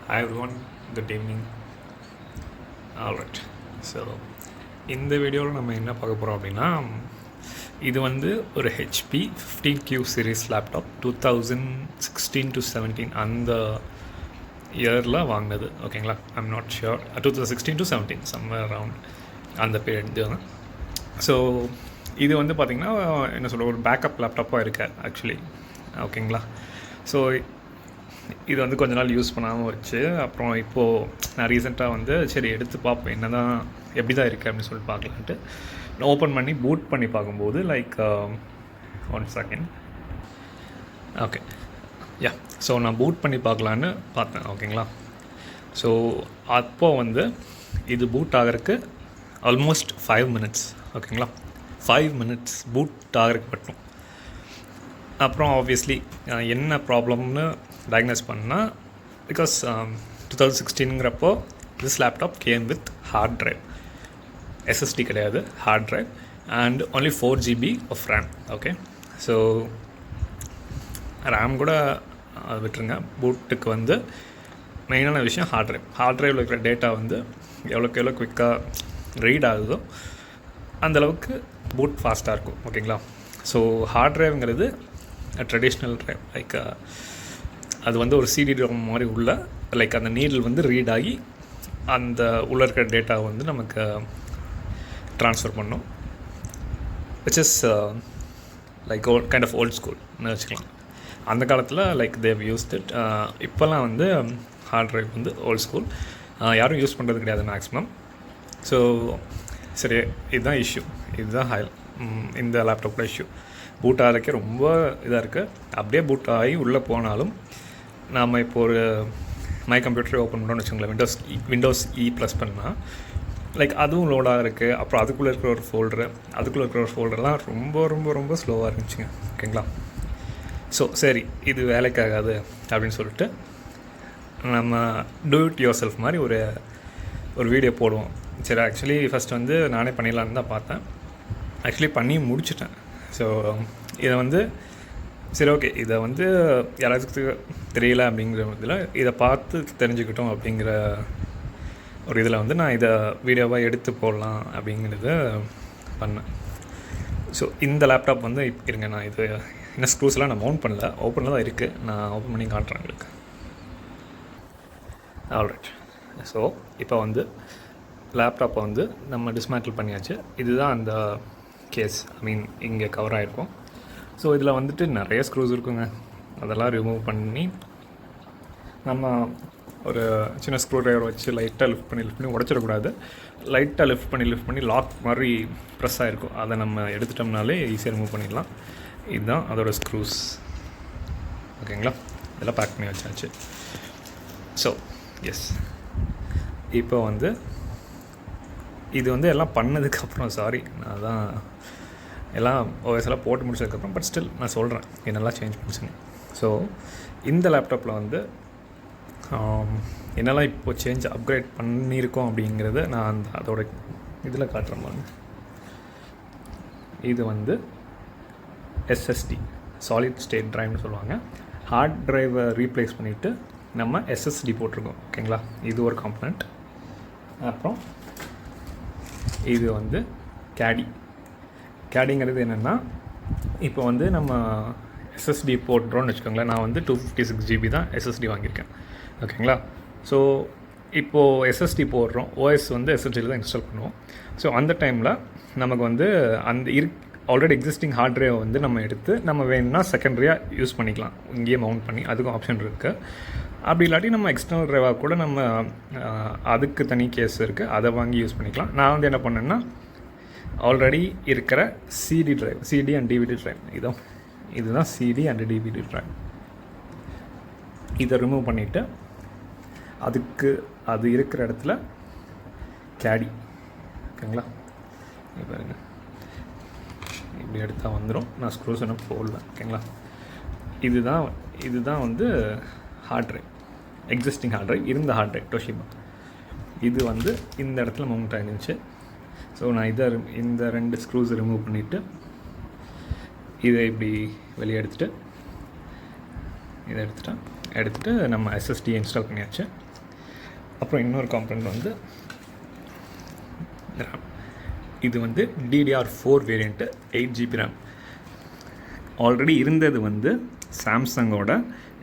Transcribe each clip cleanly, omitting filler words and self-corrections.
Hi everyone, good evening. Alright, so இந்த வீடியோவில் நம்ம என்ன பார்க்க போகிறோம் அப்படின்னா, இது வந்து ஒரு ஹெச்பி 15Q சீரீஸ் லேப்டாப் 2016-17 அந்த இயரில் வாங்கினது. ஓகேங்களா, I'm not sure, 2016-17 somewhere around அந்த பீரியட் தான். ஸோ இது வந்து பார்த்திங்கன்னா என்ன சொல்ல, ஒரு பேக்கப் லேப்டாப்பாக இருக்கு ஆக்சுவலி. ஓகேங்களா, ஸோ இது வந்து கொஞ்ச நாள் யூஸ் பண்ணாமல் வச்சு அப்புறம் இப்போது நான் ரீசெண்டாக வந்து சரி எடுத்து பார்ப்பேன் என்ன தான் எப்படி தான் இருக்குது அப்படின்னு சொல்லிட்டு பார்க்கலான்ட்டு நான் ஓப்பன் பண்ணி பூட் பண்ணி பார்க்கும்போது லைக் 1 செகண்ட். ஓகே, யா, ஸோ நான் பூட் பண்ணி பார்க்கலான்னு பார்த்தேன். ஓகேங்களா, ஸோ அப்போது வந்து இது பூட் ஆகிறதுக்கு ஆல்மோஸ்ட் 5 மினிட்ஸ். ஓகேங்களா, 5 மினிட்ஸ் பூட் ஆகிறதுக்கு பட்டும். அப்புறம் ஆப்வியஸ்லி என்ன ப்ராப்ளம்னு டயக்னோஸ் பண்ணால், பிகாஸ் 2016ங்கிறப்போ this laptop came with hard drive, SSD கிடையாது, hard drive and only 4 GB of RAM. Okay, so RAM கூட விட்டுருங்க, பூட்டுக்கு வந்து மெயினான விஷயம் ஹார்ட் ட்ரைவில் இருக்கிற டேட்டா வந்து எவ்வளோக்கு எவ்வளோ குவிக்காக ரீட் ஆகுதோ அந்தளவுக்கு பூட் ஃபாஸ்ட்டாக இருக்கும். ஓகேங்களா, ஸோ ஹார்ட் ட்ரைவ்ங்கிறது ட்ரெடிஷ்னல் ட்ரைவ், லைக் அது வந்து ஒரு சிடி ரோம் மாதிரி உள்ள, லைக் அந்த நீடில் வந்து ரீட் ஆகி அந்த உள்ளே இருக்கிற டேட்டாவை வந்து நமக்கு ட்ரான்ஸ்ஃபர் பண்ணும், which is like kind of old ஸ்கூல்னு வச்சுக்கலாம். அந்த காலத்தில் லைக் தேவ் யூஸ்ட் இட். இப்போல்லாம் வந்து ஹார்ட் ட்ரைவ் வந்து ஓல்ட் ஸ்கூல், யாரும் யூஸ் பண்ணுறது கிடையாது மேக்ஸிமம். ஸோ சரி, இதுதான் இஷ்யூ, இதுதான் இந்த லேப்டாப்போட இஷ்யூ. பூட் ஆகிறதுக்கே ரொம்ப இதாக இருக்குது. அப்படியே பூட் ஆகி உள்ளே போனாலும் நாம் இப்போ ஒரு மை கம்ப்யூட்டரை ஓப்பன் பண்ணோன்னு வச்சுக்கோங்களேன், விண்டோஸ் இ ப்ரெஸ் பண்ணால் லைக் அதுவும் லோடாக இருக்குது. அப்புறம் அதுக்குள்ளே இருக்கிற ஒரு ஃபோல்டர்லாம் ரொம்ப ரொம்ப ரொம்ப ஸ்லோவாக இருந்துச்சுங்க. ஓகேங்களா, ஸோ சரி இது வேலைக்காகாது அப்படின்னு சொல்லிட்டு நம்ம டூ இட் யுவர் செல்ஃப் மாதிரி ஒரு வீடியோ போடுவோம். சரி, ஆக்சுவலி ஃபஸ்ட் வந்து நானே பண்ணிடலான்னு தான் பார்த்தேன். ஆக்சுவலி பண்ணி முடிச்சிட்டேன். ஸோ இதை வந்து சரி ஓகே, இதை வந்து யாராச்சுக்கு தெரியல அப்படிங்கிற இதில் இதை பார்த்து தெரிஞ்சுக்கிட்டோம் அப்படிங்கிற ஒரு இதில் வந்து நான் இதை வீடியோவாக எடுத்து போடலாம் அப்படிங்கிறத பண்ணேன். ஸோ இந்த லேப்டாப் வந்து இருங்க, நான் இது இன்னும் ஸ்க்ரூஸ்லாம் நான் மவுண்ட் பண்ணல, ஓப்பனில் தான் இருக்குது. நான் ஓப்பன் பண்ணி காட்டுறேன் உங்களுக்கு. ஆல்ரைட், ஸோ இப்போ வந்து லேப்டாப்பை வந்து நம்ம டிஸ்மேண்டில் பண்ணியாச்சு. இதுதான் அந்த கேஸ், ஐ மீன் இங்கே கவர் ஆகிருக்கும். ஸோ இதில் வந்துட்டு நிறைய ஸ்க்ரூஸ் இருக்குங்க, அதெல்லாம் ரிமூவ் பண்ணி நம்ம ஒரு சின்ன ஸ்க்ரூ ட்ரைவர் வச்சு லைட்டாக லிஃப்ட் பண்ணி உடச்சிடக்கூடாது. லைட்டாக லிஃப்ட் பண்ணி லாக் மாதிரி ப்ரெஸ் ஆகிருக்கும், அதை நம்ம எடுத்துட்டோம்னாலே ஈஸியாக ரிமூவ் பண்ணிடலாம். இதுதான் அதோட ஸ்க்ரூஸ். ஓகேங்களா, இதெல்லாம் பேக் பண்ணி வச்சாச்சு. ஸோ எஸ், இப்போ வந்து இது வந்து எல்லாம் பண்ணதுக்கப்புறம், சாரி நான் தான் எல்லாம் ஓஎஸ் எல்லாம் போட்டு முடிச்சதுக்கப்புறம், பட் ஸ்டில் நான் சொல்கிறேன் என்னெல்லாம் சேஞ்ச் பண்ணிச்சுங்க. ஸோ இந்த லேப்டாப்பில் வந்து என்னெல்லாம் இப்போது சேஞ்ச் அப்கிரேட் பண்ணியிருக்கோம் அப்படிங்கிறத நான் அதோட இதில் காட்டுறேன் பாருங்க. இது வந்து எஸ்எஸ்டி, சாலிட் ஸ்டேட் ட்ரைவ்னு சொல்லுவாங்க. ஹார்ட் ட்ரைவை ரீப்ளேஸ் பண்ணிவிட்டு நம்ம எஸ்எஸ்டி போட்டிருக்கோம். ஓகேங்களா, இது ஒரு காம்பனண்ட். அப்புறம் இது வந்து கேடிங்கிறது என்னென்னா, இப்போ வந்து நம்ம எஸ்எஸ்டி போட்டுறோன்னு வச்சுக்கோங்களேன். நான் வந்து 256 GB தான் எஸ்எஸ்டி வாங்கியிருக்கேன். ஓகேங்களா, ஸோ இப்போது எஸ்எஸ்டி போடுறோம், ஓஎஸ் வந்து எஸ்எஸ்டியில் தான் இன்ஸ்டால் பண்ணுவோம். ஸோ அந்த டைமில் நமக்கு வந்து அந்த ஆல்ரெடி எக்ஸிஸ்டிங் ஹார்ட் ட்ரைவை வந்து நம்ம எடுத்து நம்ம வேணும்னா செகண்டரியாக யூஸ் பண்ணிக்கலாம், இங்கேயே மவுண்ட் பண்ணி. அதுக்கும் ஆப்ஷன் இருக்குது. அப்படி இல்லாட்டி நம்ம எக்ஸ்டர்னல் ட்ரைவாக கூட நம்ம அதுக்கு தனி கேஸ் இருக்குது, அதை வாங்கி யூஸ் பண்ணிக்கலாம். நான் வந்து என்ன பண்ணேன்னா, ஆல்ரெடி இருக்கிற சிடி அண்ட் டிவிடி ட்ரைவ், இதுதான் சிடி அண்ட் டிவிடி ட்ரைவ், இதை ரிமூவ் பண்ணிவிட்டு அது இருக்கிற இடத்துல கேடி. ஓகேங்களா, பாருங்க, இப்படி எடுத்தால் வந்துடும். நான் ஸ்க்ரூஸ் என்ன போடல. ஓகேங்களா, இதுதான் வந்து heart drive, existing heart drive, இருந்த ஹார்ட் ட்ரைவ் டோஷிபா. இது வந்து இந்த இடத்துல மவுண்ட் ஆகிருந்துச்சு. ஸோ நான் இந்த 2 ஸ்க்ரூஸ் ரிமூவ் பண்ணிவிட்டு இதை இப்படி வெளியே எடுத்துகிட்டு நம்ம எஸ்எஸ்டி இன்ஸ்டால் பண்ணியாச்சு. அப்புறம் இன்னொரு காம்பனண்ட் வந்து RAM. இது வந்து DDR4 variant 8GB RAM. Already இருந்தது வந்து சாம்சங்கோட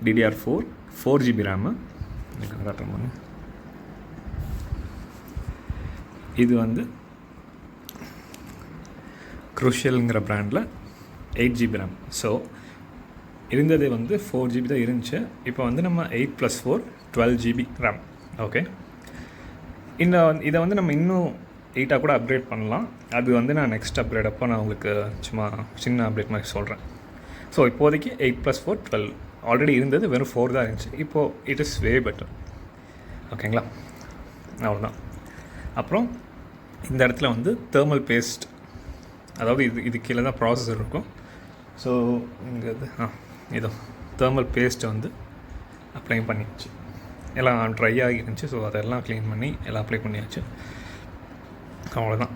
DDR4 4GB RAM. இது வந்து க்ரூஷியல்ங்கிற பிராண்டில் 8GB RAM. ஸோ இருந்தது வந்து 4GB தான் இருந்துச்சு. இப்போ வந்து நம்ம 8+4 12GB RAM. ஓகே, இதை வந்து நம்ம இன்னும் 8 கூட அப்கிரேட் பண்ணலாம். அது வந்து நான் நெக்ஸ்ட் அப்கிரேட் அப்போ நான் உங்களுக்கு சும்மா சின்ன அப்டேட் மாதிரி சொல்கிறேன். ஸோ இப்போதைக்கு 8+4 12 ஆல்ரெடி இருந்தது வெறும் 4 தான் இருந்துச்சு. இப்போது இட் இஸ் வே பெட்டர். ஓகேங்களா, அவ்வளோதான். அப்புறம் இந்த இடத்துல வந்து தேர்மல் பேஸ்ட், அதாவது இது கீழே தான் ப்ராசஸர் இருக்கும். ஸோ இங்கே இதோ தேர்மல் பேஸ்ட்டை வந்து அப்ளை பண்ணியாச்சு. எல்லாம் ட்ரை ஆகி இருந்துச்சு. ஸோ அதெல்லாம் க்ளீன் பண்ணி எல்லாம் அப்ளை பண்ணியாச்சு. அவ்வளோதான்.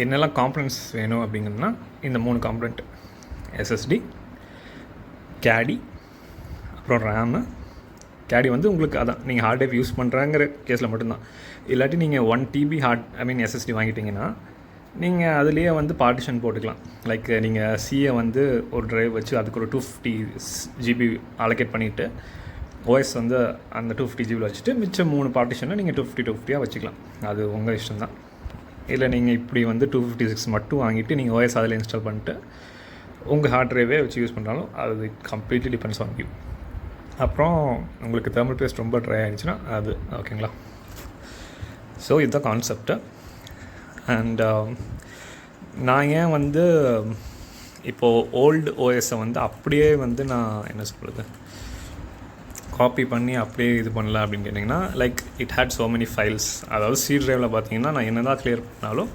என்னெல்லாம் காம்பனன்ட்ஸ் வேணும் அப்படிங்கன்னா இந்த 3 காம்பனண்ட்: SSD, கேடி, அப்புறம் ரேமு. கேடி வந்து உங்களுக்கு அதான் நீங்கள் ஹார்ட் டிரைவ் யூஸ் பண்ணுறாங்கிற கேஸில் மட்டும்தான். இல்லாட்டி நீங்கள் 1 TB SSD வாங்கிட்டிங்கன்னா நீங்கள் அதுலேயே வந்து பார்ட்டிஷன் போட்டுக்கலாம். லைக் நீங்கள் சிஏ வந்து ஒரு ட்ரைவ் வச்சு அதுக்கு ஒரு 250GB அலோகேட் பண்ணிவிட்டு ஓஎஸ் வந்து அந்த 250GB வச்சுட்டு மிச்சம் 3 பார்ட்டிஷனை நீங்கள் 250 வச்சுக்கலாம். அது உங்கள் இஷ்டம் தான். இல்லை நீங்கள் இப்படி வந்து 256 மட்டும் வாங்கிட்டு நீங்கள் ஓஎஸ் அதில் இன்ஸ்டால் பண்ணிட்டு உங்கள் ஹார்ட் ட்ரைவே வச்சு யூஸ் பண்ணுறாலும் அது கம்ப்ளீட்லி டிபெண்ட்ஸ் ஆன் யூ. அப்புறம் உங்களுக்கு தேர்மல் பேஸ்ட் ரொம்ப ட்ரை ஆகிடுச்சுன்னா அது ஓகேங்களா. ஸோ இதுதான் கான்செப்ட்டு. அண்ட் நான் ஏன் வந்து இப்போது ஓல்டு ஓஎஸை வந்து அப்படியே வந்து நான் என்ன சொல்கிறது காப்பி பண்ணி அப்படியே இது பண்ணல அப்படின்னு கேட்டிங்கன்னா, like it had so many files. அதாவது சி ட்ரைவில் பார்த்தீங்கன்னா நான் என்ன தான் க்ளியர் பண்ணாலும்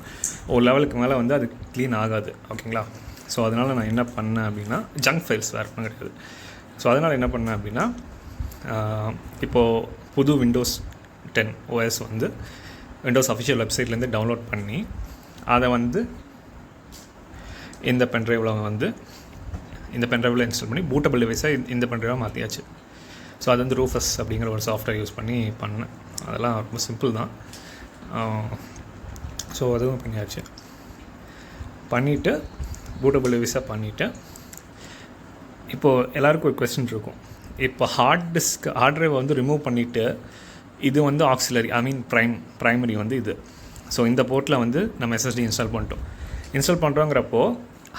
ஒரு லெவலுக்கு மேலே வந்து அது க்ளீன் ஆகாது. ஓகேங்களா. ஸோ அதனால் நான் என்ன பண்ணேன் அப்படின்னா, ஜங்க் ஃபைல்ஸ் வேறு பண்ண கிடையாது. ஸோ அதனால் என்ன பண்ணேன் அப்படின்னா, இப்போது புது விண்டோஸ் 10 OS வந்து விண்டோஸ் அஃபிஷியல் வெப்சைட்லேருந்து டவுன்லோட் பண்ணி அதை வந்து இந்த பென்ட்ரைவில் இன்ஸ்டால் பண்ணி பூட்டபிள் டிவைஸாக இந்த பென்ட்ரைவாக மாற்றியாச்சு. ஸோ அது வந்து ரூஃபஸ் அப்படிங்கிற ஒரு சாஃப்ட்வேர் யூஸ் பண்ணி பண்ணேன். அதெல்லாம் ரொம்ப சிம்பிள் தான். ஸோ அதுவும் பண்ணிவிட்டு பூட்டபிள் டிவைஸாக பண்ணிவிட்டு, இப்போது எல்லாருக்கும் ஒரு கொஸ்டின் இருக்கும். இப்போ ஹார்ட் ட்ரைவை வந்து ரிமூவ் பண்ணிவிட்டு இது வந்து ஆக்சிலரி ப்ரைமரி வந்து இது. ஸோ இந்த போர்ட்டில் வந்து நம்ம SSD இன்ஸ்டால் பண்ணுறோங்கிறப்போ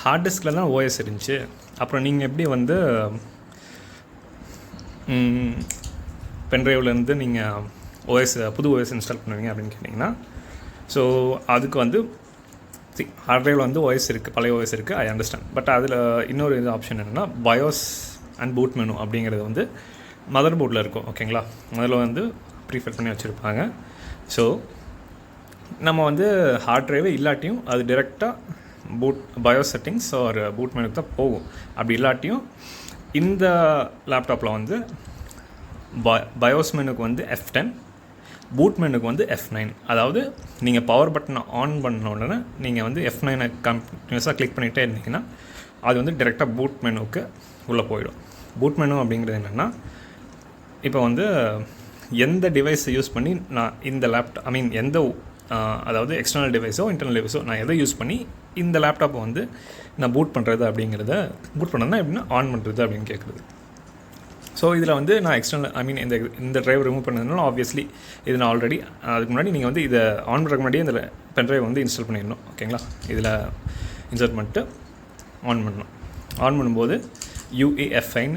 ஹார்ட் டிஸ்கில் தான் ஓஎஸ் இருந்துச்சு. அப்புறம் நீங்கள் எப்படி வந்து பென்ட்ரைவ்லேருந்து நீங்கள் புது ஓஎஸ் இன்ஸ்டால் பண்ணுவீங்க அப்படின்னு கேட்டிங்கன்னா, ஸோ அதுக்கு வந்து ஹார்ட் ட்ரைவில் வந்து ஓஎஸ் இருக்குது, பழைய ஓஎஸ் இருக்குது, ஐ அண்டர்ஸ்டாண்ட். பட் அதில் இன்னொரு இது ஆப்ஷன் என்னென்னா, பயோஸ் அண்ட் பூட் மெனு அப்படிங்கிறது வந்து மதர் போர்டில் இருக்கும். ஓகேங்களா, அதில் வந்து ப்ரீஃபர் பண்ணி வச்சுருப்பாங்க. ஸோ நம்ம வந்து ஹார்ட் ட்ரைவே இல்லாட்டியும் அது டிரெக்டாக பயோஸ் செட்டிங்ஸ் ஒரு பூட் மெனுக்கு தான் போகும். அப்படி இல்லாட்டியும் இந்த லேப்டாப்பில் வந்து பயோஸ் மெனுக்கு வந்து F10, பூட் மெனுக்கு வந்து F9. அதாவது நீங்கள் பவர் பட்டனை ஆன் பண்ண உடனே நீங்கள் வந்து F9 கண்டினியூஸாக கிளிக் பண்ணிகிட்டே இருந்தீங்கன்னா அது வந்து டிரெக்டாக பூட் மெனுக்கு உள்ளே போயிடும். பூட் மெனு அப்படிங்கிறது என்னென்னா, இப்போ வந்து எந்த டிவைஸை யூஸ் பண்ணி நான் இந்த எந்த அதாவது எக்ஸ்டர்னல் டிவைஸோ இன்டர்னல் டிவைஸோ நான் எதை யூஸ் பண்ணி இந்த லேப்டாப்பை வந்து நான் பூட் பண்ணுறது அப்படிங்கிறத பூட் பண்ணுறதுனா எப்படின்னா ஆன் பண்ணுறது அப்படின்னு கேட்குறது. ஸோ இதில் வந்து நான் எக்ஸ்டர்னல் இந்த ட்ரைவ் ரிமூவ் பண்ணதுனால ஆப்வியஸ்லி இது நான் ஆல்ரெடி அதுக்கு முன்னாடி நீங்கள் வந்து இதை ஆன் பண்ணுறதுக்கு முன்னாடியே இந்த பென்ட்ரைவ் வந்து இன்ஸ்டால் பண்ணிடணும். ஓகேங்களா, இதில் இன்ஸ்டால் பண்ணிட்டு ஆன் பண்ணணும். ஆன் பண்ணும்போது UEFI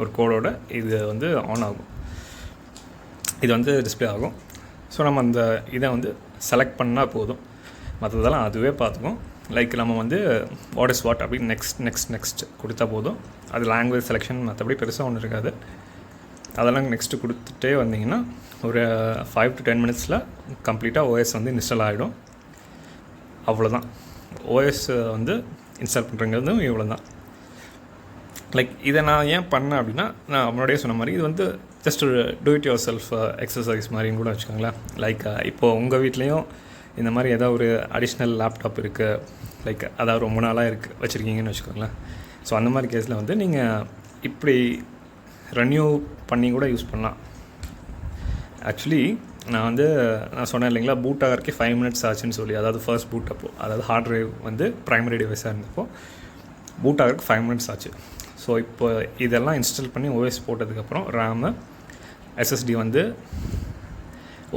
ஒரு கோடோட இது வந்து ஆன் ஆகும், இது வந்து டிஸ்பிளே ஆகும். ஸோ நம்ம அந்த இதை வந்து செலக்ட் பண்ணால் போதும், மற்றதெல்லாம் அதுவே பார்த்துக்கும். லைக் நம்ம வந்து வாட் இஸ் வாட் அப்படின்னு நெக்ஸ்ட் கொடுத்தா போதும். அது லாங்குவேஜ் செலெக்ஷன் மற்றபடி பெருசாக ஒன்றும் இருக்காது. அதெல்லாம் நெக்ஸ்ட்டு கொடுத்துட்டே வந்தீங்கன்னா ஒரு 5 to 10 minutes கம்ப்ளீட்டாக ஓஎஸ் வந்து இன்ஸ்டால் ஆகிடும். அவ்வளோதான். ஓஎஸ் வந்து இன்ஸ்டால் பண்ணுறங்கிறதும் இவ்வளோ தான். லைக் இதை நான் ஏன் பண்ணேன் அப்படின்னா, நான் முன்னாடியே சொன்ன மாதிரி இது வந்து ஜஸ்ட் ஒரு do it your self exercise மாதிரின்னு கூட வச்சுக்கோங்களேன். லைக் இப்போது உங்கள் வீட்லேயும் இந்த மாதிரி ஏதாவது ஒரு அடிஷ்னல் லேப்டாப் இருக்குது, லைக் அதாவது ரொம்ப நாளாக வச்சுருக்கீங்கன்னு வச்சுக்கோங்களேன். ஸோ அந்த மாதிரி கேஸில் வந்து நீங்கள் இப்படி ரெனியூ பண்ணி கூட யூஸ் பண்ணலாம். ஆக்சுவலி நான் சொன்னேன் இல்லைங்களா, பூட் ஆகிறதுக்கே 5 minutes ஆச்சுன்னு சொல்லி. அதாவது ஃபர்ஸ்ட் பூட் அப்போ, அதாவது ஹார்ட் டிரைவ் வந்து ப்ரைமரி டிவைஸாக இருந்தப்போ பூட் ஆகிறதுக்கு 5 minutes ஆச்சு. ஸோ இப்போ இதெல்லாம் இன்ஸ்டால் பண்ணி ஓஎஸ் போட்டதுக்கப்புறம் ரேமு எஸ்எஸ்டி வந்து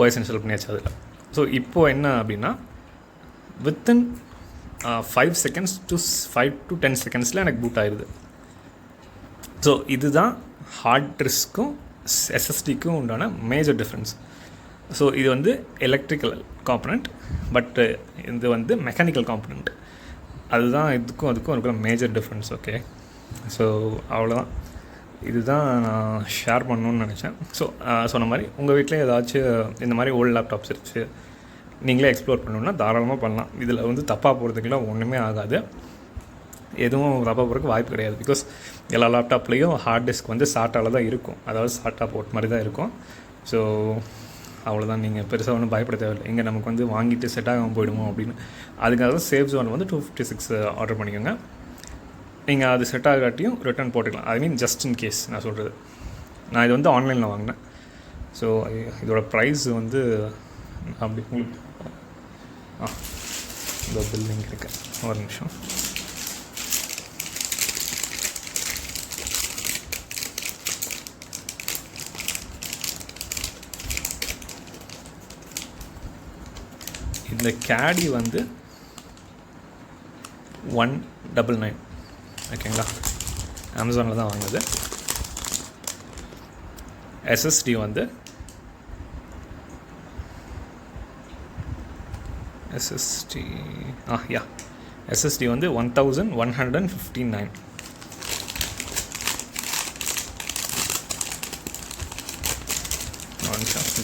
ஓஎஸ் இன்ஸ்டால் பண்ணியாச்சு அதில். ஸோ இப்போது என்ன அப்படின்னா, within 5 seconds to 5 to 10 seconds எனக்கு பூட் ஆயிடுது. ஸோ இதுதான் ஹார்ட் டிஸ்க்கும் எஸ்எஸ்டிக்கும் உண்டான மேஜர் டிஃப்ரென்ஸ். ஸோ இது வந்து எலக்ட்ரிக்கல் காம்பனண்ட், பட் இது வந்து மெக்கானிக்கல் காம்பனண்ட். அதுதான் இதுக்கும் அதுக்கும் இருக்கிற மேஜர் டிஃப்ரென்ஸ். ஓகே, ஸோ அவ்வளோதான். இதுதான் நான் ஷேர் பண்ணணுன்னு நினச்சேன். ஸோ சொன்ன மாதிரி உங்கள் வீட்டில் ஏதாச்சும் இந்த மாதிரி ஓல்டு லேப்டாப்ஸ் இருந்துச்சு, நீங்களே எக்ஸ்ப்ளோர் பண்ணணுன்னா தாராளமாக பண்ணலாம். இதில் வந்து தப்பாக போகிறதுக்கெல்லாம் ஒன்றுமே ஆகாது, எதுவும் தப்பாக போகிறதுக்கு வாய்ப்பு கிடையாது. பிகாஸ் எல்லா லேப்டாப்லேயும் ஹார்ட் டிஸ்க் வந்து சாட்டாவில் தான் இருக்கும், அதாவது சாட்டா போர்ட் மாதிரி தான் இருக்கும். ஸோ அவ்வளோதான், நீங்கள் பெருசாக ஒன்றும் பயப்பட தேவையில்லை. இங்கே நமக்கு வந்து வாங்கிட்டு செட் ஆகாமல் போயிடுமோ அப்படின்னு. அதுக்காக தான் சேஃப் ஜோன் வந்து 256 ஆர்டர் பண்ணிக்கோங்க. நீங்கள் அது செட் ஆகாட்டியும் ரிட்டர்ன் போட்டுக்கலாம். ஐ மீன் ஜஸ்ட் இன் கேஸ் நான் சொல்கிறது. நான் இது வந்து ஆன்லைனில் வாங்கினேன். ஸோ இதோட ப்ரைஸ் வந்து அப்படி உங்களுக்கு இந்த பில்லிங் இருக்கு, ஒரு நிமிஷம். இந்த கேடி வந்து 199. ஓகேங்களா, அமேசானில் தான் வாங்கினது. எஸ்எஸ்டி வந்து எஸ்எஸ்டி வந்து 1159.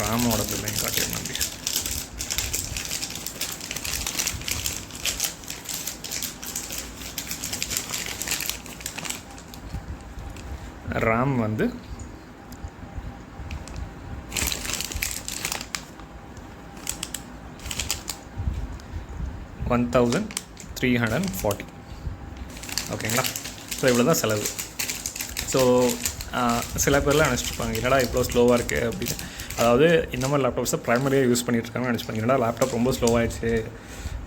ராமோட பில்லையும் காட்டியிருந்தேன். RAM வந்து $1340. ஓகேங்களா, ஸோ இவ்வளோ தான் செலவு. ஸோ சில பேர்லாம் நினச்சிட்ருப்பாங்க, என்னடா இவ்வளோ ஸ்லோவாக இருக்குது அப்படின்னு. அதாவது இந்த மாதிரி லேப்டாப்ஸை ப்ரைமரியாக யூஸ் பண்ணிகிட்ருக்காங்கன்னு நினச்சிப்பாங்க. என்னடா லேப்டாப் ரொம்ப ஸ்லோவாகிடுச்சு,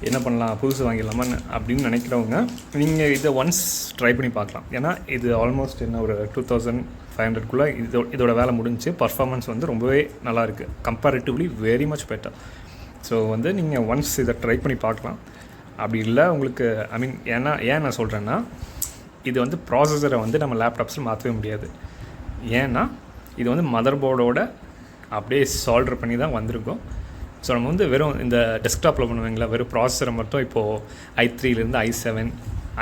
என்ன பண்ணலாம், புதுசு வாங்கிடலாமா அப்படின்னு நினைக்கிறவங்க நீங்கள் இதை ஒன்ஸ் ட்ரை பண்ணி பார்க்கலாம். ஏன்னா இது ஆல்மோஸ்ட் என்ன ஒரு 2500 இதோட வேலை முடிஞ்சு. பர்ஃபார்மன்ஸ் வந்து ரொம்பவே நல்லாயிருக்கு, comparatively very much better. So வந்து நீங்கள் ஒன்ஸ் இதை ட்ரை பண்ணி பார்க்கலாம். அப்படி இல்லை உங்களுக்கு, ஐ மீன் ஏன் நான் சொல்கிறேன்னா, இது வந்து ப்ராசஸரை வந்து நம்ம லேப்டாப்ஸில் மாற்றவே முடியாது. ஏன்னா இது வந்து மதர் போர்டோட அப்படியே சால்டர் பண்ணி தான் வந்திருக்கும். ஸோ நம்ம வந்து வெறும் இந்த டெஸ்க்டாப்பில் பண்ணுவீங்களா, வெறும் ப்ராசஸரை மட்டும் இப்போது i3லேருந்து i7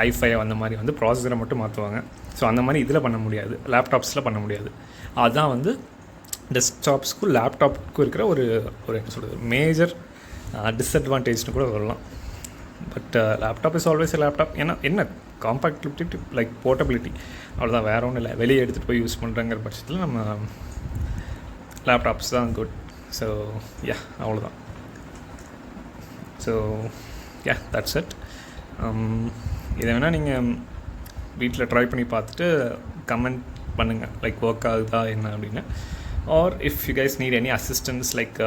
i5 அந்த மாதிரி வந்து ப்ராசஸரை மட்டும் மாற்றுவாங்க. ஸோ அந்த மாதிரி இதில் பண்ண முடியாது, லேப்டாப்ஸில் பண்ண முடியாது. அதுதான் வந்து டெஸ்க்டாப்ஸ்க்கும் லேப்டாப்புக்கும் இருக்கிற ஒரு என்ன சொல்கிறது, மேஜர் டிஸ்அட்வான்டேஜ்னு கூட சொல்லலாம். But laptop is always laptop. ஏன்னா என்ன காம்பேக்டிவிட்டி, லைக் போர்ட்டபிலிட்டி, அவ்வளோதான், வேறு ஒன்றும் இல்லை. வெளியே எடுத்துகிட்டு போய் யூஸ் பண்ணுறங்கிற பட்சத்தில் நம்ம லேப்டாப்ஸ் தான் குட். ஸோ அவ்வளோதான். So that's it. இதை வேணால் நீங்கள் வீட்டில் ட்ரை பண்ணி பார்த்துட்டு கமெண்ட் பண்ணுங்கள், லைக் ஒர்க் ஆகுதா என்ன அப்படின்னு. Or if you guys need any assistance, like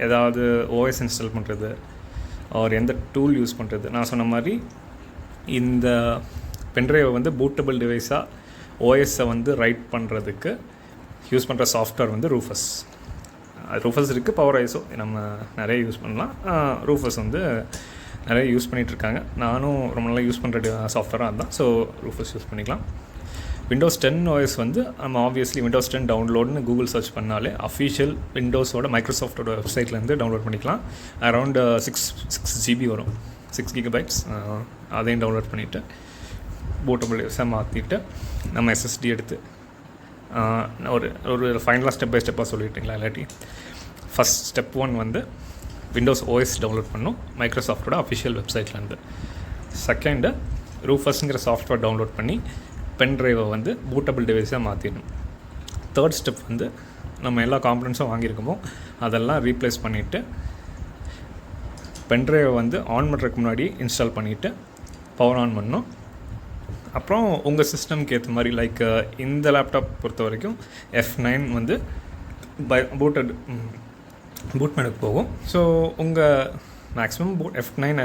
ஏதாவது ஓஎஸ் இன்ஸ்டால் பண்ணுறது ஆர் எந்த டூல் யூஸ் பண்ணுறது. நான் சொன்ன மாதிரி இந்த பென்ட்ரைவை வந்து பூட்டபிள் டிவைஸாக ஓஎஸை வந்து ரைட் பண்ணுறதுக்கு யூஸ் பண்ணுற சாஃப்ட்வேர் வந்து ரூஃபஸ் இருக்குது. பவர் ஐஸோ நம்ம நிறைய யூஸ் பண்ணலாம். ரூஃபஸ் வந்து நிறைய யூஸ் பண்ணிகிட்ருக்காங்க. நானும் ரொம்ப நல்லா யூஸ் பண்ணுற சாஃப்ட்வேராக அதுதான். ஸோ ரூஃபஸ் யூஸ் பண்ணிக்கலாம். விண்டோஸ் 10 OS வந்து நம்ம ஆப்வியஸ்லி விண்டோஸ் 10 டவுன்லோடுன்னு கூகுள் சர்ச் பண்ணாலே அஃபிஷியல் விண்டோஸோட மைக்ரோசாஃப்டோட வெப்சைட்லேருந்து டவுன்லோட் பண்ணிக்கலாம். அரௌண்ட் 6 GB வரும், 6 GB. அதையும் டவுன்லோட் பண்ணிவிட்டு போர்ட்டபிள் டிவைஸாக மாற்றிட்டு நம்ம எஸ்எஸ்டி எடுத்து ஒரு ஃபைனலாக ஸ்டெப் பை ஸ்டெப்பாக சொல்லிட்டிங்களா. இல்லாட்டி ஃபஸ்ட் ஸ்டெப் 1 வந்து விண்டோஸ் ஓஎஸ் டவுன்லோட் பண்ணணும் மைக்ரோசாஃப்டோட அஃபிஷியல் வெப்சைட்லேருந்து. செகண்டு ரூஃபஸ்ங்கிற சாஃப்ட்வேர் டவுன்லோட் பண்ணி பென் ட்ரைவை வந்து பூட்டபிள் டிவைஸாக மாற்றிடணும். தேர்ட் ஸ்டெப் வந்து நம்ம எல்லா காம்பனன்ட்ஸும் வாங்கியிருக்கோமோ அதெல்லாம் ரீப்ளேஸ் பண்ணிவிட்டு பென் ட்ரைவை வந்து ஆன் பண்ணுறதுக்கு முன்னாடி இன்ஸ்டால் பண்ணிவிட்டு பவர் ஆன் பண்ணணும். அப்புறம் உங்கள் சிஸ்டம்க்கு ஏற்ற மாதிரி, லைக் இந்த லேப்டாப் பொறுத்த வரைக்கும் F9 வந்து பூட் மெனுக்கு போகும். ஸோ உங்கள் maximum boot F9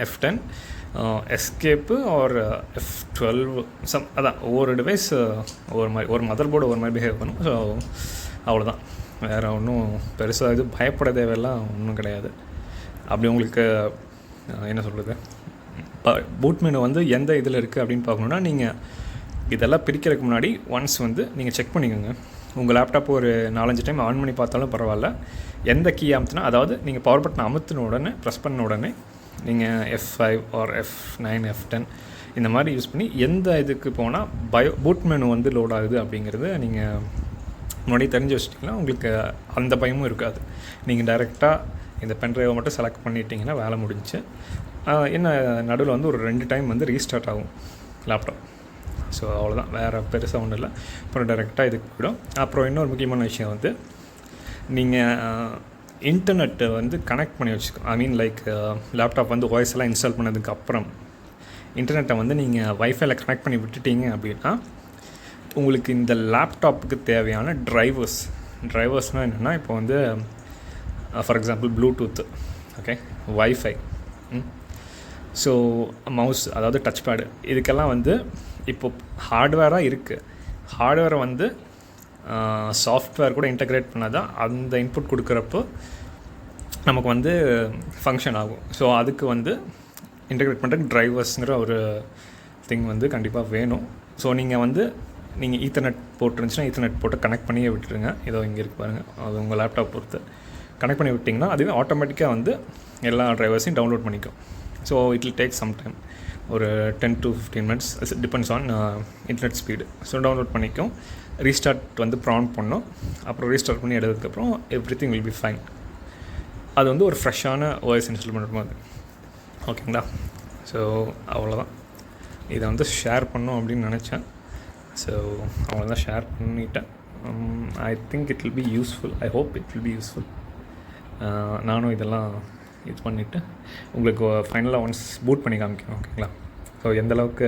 F10 escape R F12 அதான் ஒவ்வொரு டிவைஸ் ஒவ்வொரு மாதிரி, ஒரு மதர் போர்டு ஒரு மாதிரி பிஹேவ் பண்ணும். ஸோ அவ்வளோதான், வேறு ஒன்றும் பெருசாக இது பயப்பட தேவையெல்லாம் ஒன்றும் கிடையாது. அப்படி உங்களுக்கு என்ன சொல்கிறது, இப்போ பூட் மெனு வந்து எந்த இதில் இருக்குது அப்படின்னு பார்க்கணுன்னா, நீங்கள் இதெல்லாம் பிரிக்கிறதுக்கு முன்னாடி ஒன்ஸ் வந்து நீங்கள் செக் பண்ணிக்கோங்க. உங்கள் லேப்டாப் ஒரு 4-5 டைம் ஆன் பண்ணி பார்த்தாலும் பரவாயில்ல, எந்த கீ அமுத்துனா, அதாவது நீங்கள் பவர் பட்டன் அமுத்தின உடனே ப்ரெஸ் பண்ண உடனே நீங்கள் F5 ஆர் F9 F10 இந்த மாதிரி யூஸ் பண்ணி எந்த இதுக்கு போனால் பூட் மெனு வந்து லோட் ஆகுது அப்படிங்கிறத நீங்கள் முன்னாடி தெரிஞ்சு வச்சிட்டிங்கன்னா உங்களுக்கு அந்த பயமும் இருக்காது. நீங்கள் டைரெக்டாக இந்த பென்ட்ரைவை மட்டும் செலக்ட் பண்ணிட்டீங்கன்னா வேலை முடிஞ்சு. என்ன நடுவில் வந்து ஒரு 2 டைம் வந்து ரீஸ்டார்ட் ஆகும் லேப்டாப். ஸோ அவ்வளோதான், வேறு பெருசாக ஒன்றும் இல்லை. அப்புறம் டைரெக்டாக இதுக்கு போய்டும். அப்புறம் இன்னொரு முக்கியமான விஷயம் வந்து, நீங்கள் இன்டர்நெட்டை வந்து கனெக்ட் பண்ணி வச்சுக்கோ. ஐ மீன் லைக் லேப்டாப் வந்து வாய்ஸ் எல்லாம் இன்ஸ்டால் பண்ணதுக்கு அப்புறம் இன்டர்நெட்டை வந்து நீங்கள் வைஃபைல கனெக்ட் பண்ணி விட்டுட்டீங்க அப்படின்னா, உங்களுக்கு இந்த லேப்டாப்புக்கு தேவையான ட்ரைவர்ஸ்னால் என்னென்னா, இப்போ வந்து for example Bluetooth, okay, wifi, so mouse, அதாவது டச் பேடு, இதுக்கெல்லாம் வந்து இப்போது ஹார்ட்வேராக இருக்குது. ஹார்ட்வேரை வந்து சாஃப்ட்வேர் கூட இன்டகிரேட் பண்ணாதான் அந்த இன்புட் கொடுக்குறப்போ நமக்கு வந்து ஃபங்க்ஷன் ஆகும். ஸோ அதுக்கு வந்து இன்டகிரேட் பண்ணுறதுக்கு ட்ரைவர்ஸுங்கிற ஒரு திங் வந்து கண்டிப்பாக வேணும். ஸோ நீங்கள் ஈத்தர்நெட் போர்ட் இருந்துச்சுன்னா ஈத்தர்நெட் போட்டு கனெக்ட் பண்ணியே விட்டுருங்க. ஏதோ இங்கே இருக்கு பாருங்கள், அது உங்கள் லேப்டாப் பொறுத்து கனெக்ட் பண்ணி விட்டிங்கன்னா அதுவே ஆட்டோமேட்டிக்காக வந்து எல்லா ட்ரைவர்ஸையும் டவுன்லோட் பண்ணிக்கும். So it will take some time, ஒரு 10 to 15 minutes, depends on internet speed. So download பண்ணிக்கும். ரீஸ்டார்ட் வந்து ப்ராம்ப்ட் பண்ணோம். அப்புறம் ரீஸ்டார்ட் பண்ணி எடுத்ததுக்கப்புறம் எவ்ரிதிங் வில் பி ஃபைன். அது வந்து ஒரு ஃப்ரெஷ்ஷான ஓஎஸ் இன்ஸ்டால் பண்ணுற மாதிரி. ஓகேங்களா? ஸோ அவ்வளோதான், இதை வந்து ஷேர் பண்ணோம் அப்படின்னு நினச்சேன். ஸோ அவ்வளோதான், ஷேர் பண்ணிட்டேன். I think it will be useful. I hope it will be useful. நானும் இதெல்லாம் இது பண்ணிவிட்டு உங்களுக்கு ஃபைனலாக ஒன்ஸ் பூட் பண்ணி காமிக்கணும். ஓகேங்களா? ஸோ எந்தளவுக்கு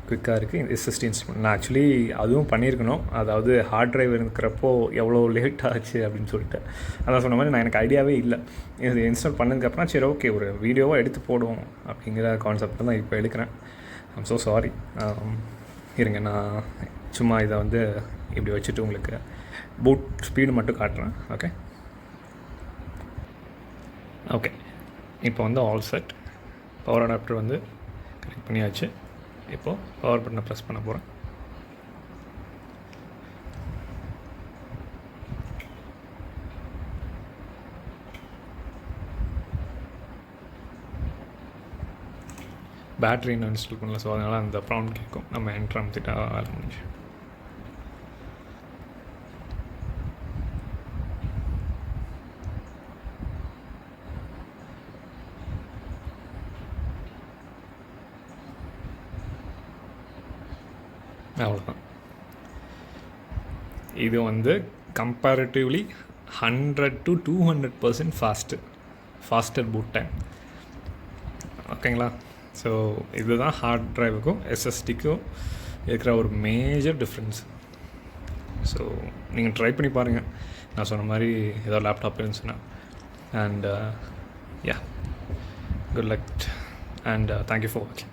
குயிக்காக இருக்குது SSD இன்ஸ்டால். நான் ஆக்சுவலி அதுவும் பண்ணியிருக்கணும். அதாவது ஹார்ட் ட்ரைவ் இருக்கிறப்போ எவ்வளோ லேட் ஆச்சு அப்படின்னு சொல்லிட்டு, அதான் சொன்ன மாதிரி எனக்கு ஐடியாவே இல்லை. இது இன்ஸ்டால் பண்ணதுக்கப்புறம் சரி ஓகே ஒரு வீடியோவாக எடுத்து போடுவோம் அப்படிங்கிற கான்செப்டில் தான் இப்போ எடுக்கிறேன். I'm so sorry. இருங்க, நான் சும்மா இதை வந்து இப்படி வச்சுட்டு உங்களுக்கு பூட் ஸ்பீடு மட்டும் காட்டுறேன். ஓகே, இப்போ வந்து ஆல் செட். பவர் அடாப்டர் வந்து கனெக்ட் பண்ணியாச்சு. இப்போது பவர் பட்டனை ப்ரெஸ் பண்ண போகிறேன். பேட்ரி இன்னும் இன்ஸ்டால் பண்ணல. ஸோ அதனால் அந்த ப்ராம்ப்ட் கேட்கும். நம்ம என்ட்ரு அமுத்திட்டா வேலை முடிஞ்சு. அவ்வளோதான். இது வந்து comparatively 100 to 200% faster boot time. ஓகேங்களா? ஸோ இதுதான் ஹார்ட் ட்ரைவுக்கும் SSDக்கும் இருக்கிற ஒரு மேஜர் டிஃப்ரென்ஸ். ஸோ நீங்கள் ட்ரை பண்ணி பாருங்கள். நான் சொன்ன மாதிரி ஏதோ லேப்டாப் இருந்துச்சுன்னா. And yeah, good luck and thank you for வாட்சிங்.